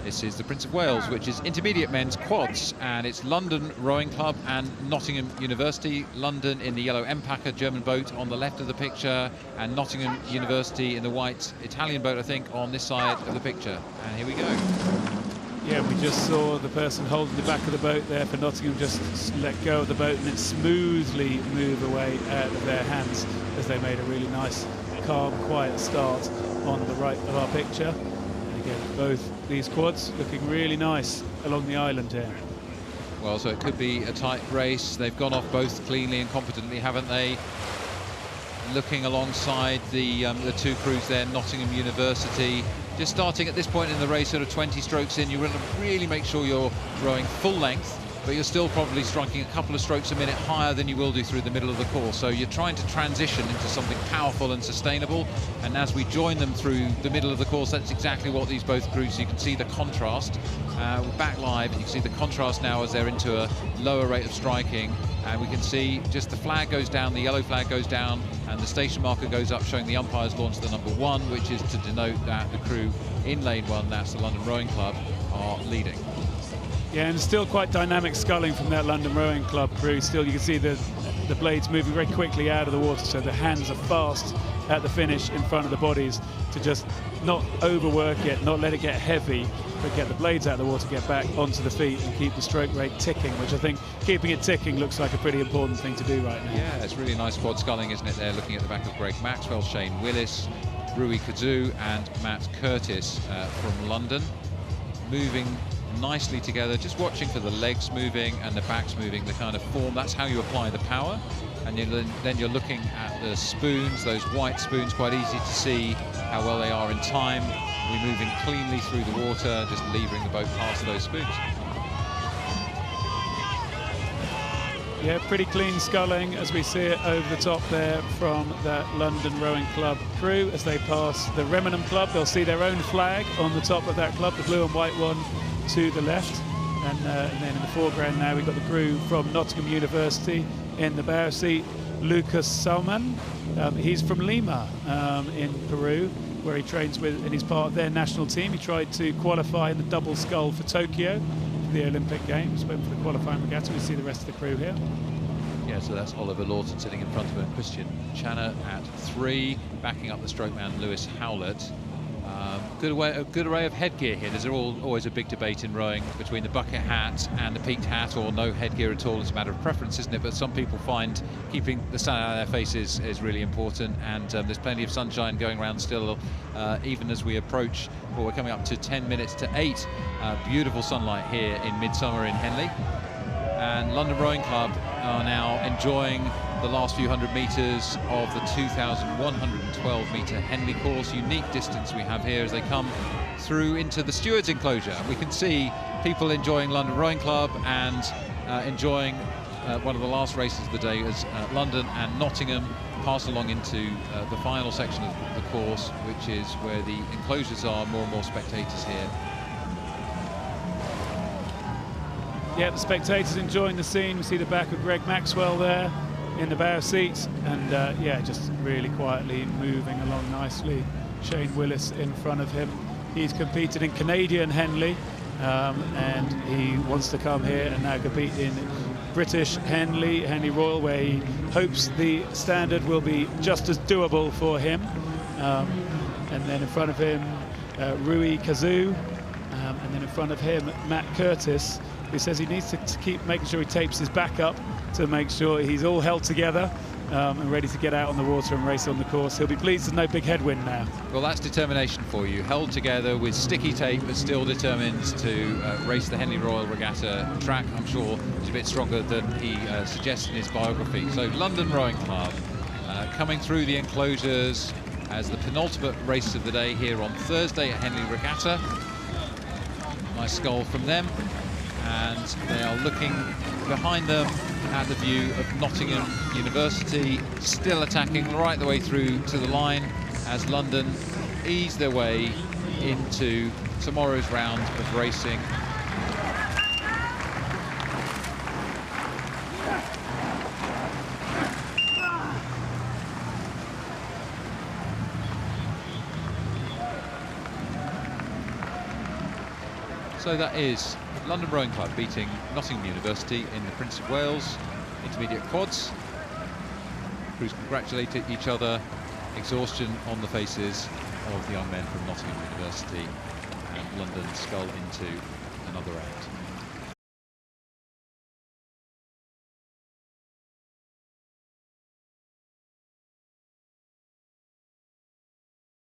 This is the Prince of Wales, which is intermediate men's quads, and it's London Rowing Club and Nottingham University. London in the yellow Empacher German boat on the left of the picture, and Nottingham University in the white Italian boat, I think, on this side of the picture. And here we go. Yeah, we just saw the person holding the back of the boat there for Nottingham just let go of the boat, and it smoothly moved away out of their hands as they made a really nice, calm, quiet start on the right of our picture. And again, both these quads looking really nice along the island here. Well, so it could be a tight race. They've gone off both cleanly and competently, haven't they? Looking alongside the two crews there, Nottingham University. Just starting at this point in the race, sort of 20 strokes in, you want to really make sure you're rowing full length, but you're still probably striking a couple of strokes a minute higher than you will do through the middle of the course. So you're trying to transition into something powerful and sustainable. And as we join them through the middle of the course, that's exactly what these both crews, you can see the contrast. We're back live, and you can see the contrast now as they're into a lower rate of striking. And we can see just the flag goes down, the yellow flag goes down, and the station marker goes up, showing the umpires launch the number 1, which is to denote that the crew in lane 1, that's the London Rowing Club, are leading. Yeah, and still quite dynamic sculling from that London Rowing Club crew. Still, you can see the blades moving very quickly out of the water, so the hands are fast at the finish in front of the bodies to just not overwork it, not let it get heavy, but get the blades out of the water, get back onto the feet and keep the stroke rate ticking, which I think keeping it ticking looks like a pretty important thing to do right now. Yeah, it's really nice quad sculling, isn't it? There, looking at the back of Greg Maxwell, Shane Willis, Rui Kazoo and Matt Curtis from London, moving nicely together, just watching for the legs moving and the backs moving, the kind of form. That's how you apply the power. And then you're looking at the spoons, those white spoons, quite easy to see how well they are in time. We're moving cleanly through the water, just levering the boat past those spoons. Yeah, pretty clean sculling as we see it over the top there from that London Rowing Club crew as they pass the Remenham Club. They'll see their own flag on the top of that club, the blue and white one to the left. And then in the foreground now we've got the crew from Nottingham University in the bow seat, Lucas Salman. He's from Lima in Peru, where he trains with, and he's part of their national team. He tried to qualify in the double scull for Tokyo, for the Olympic Games, went for the qualifying regatta. We see the rest of the crew here. Yeah, so that's Oliver Lawton sitting in front of him, Christian Channer at 3, backing up the stroke man Lewis Howlett. A good array of headgear here. There's always a big debate in rowing between the bucket hat and the peaked hat, or no headgear at all. It's a matter of preference, isn't it? But some people find keeping the sun out of their faces is really important, and there's plenty of sunshine going around still, even as we approach, well, we're coming up to 10 minutes to 8. Beautiful sunlight here in midsummer in Henley. And London Rowing Club are now enjoying the last few hundred metres of the 2,112 metre Henley course. Unique distance we have here as they come through into the stewards enclosure. We can see people enjoying London Rowing Club and enjoying one of the last races of the day as London and Nottingham pass along into the final section of the course, which is where the enclosures are. More and more spectators here. Yeah, the spectators enjoying the scene. We see the back of Greg Maxwell there in the bow seats, and yeah, just really quietly moving along nicely. Shane Willis in front of him. He's competed in Canadian Henley, and he wants to come here and now compete in British Henley Royal, where he hopes the standard will be just as doable for him. And then in front of him, Rui Kazoo, and then in front of him, Matt Curtis, who says he needs to keep making sure he tapes his back up to make sure he's all held together and ready to get out on the water and race on the course. He'll be pleased there's no big headwind now. Well, that's determination for you. Held together with sticky tape, but still determined to race the Henley Royal Regatta track. I'm sure is a bit stronger than he suggests in his biography. So London Rowing Club coming through the enclosures as the penultimate race of the day here on Thursday at Henley Regatta. Nice scull from them. And they are looking behind them at the view of Nottingham University, still attacking right the way through to the line as London ease their way into tomorrow's round of racing. So that is London Rowing Club beating Nottingham University in the Prince of Wales intermediate quads. Crews congratulated each other. Exhaustion on the faces of the young men from Nottingham University, and London scull into another round.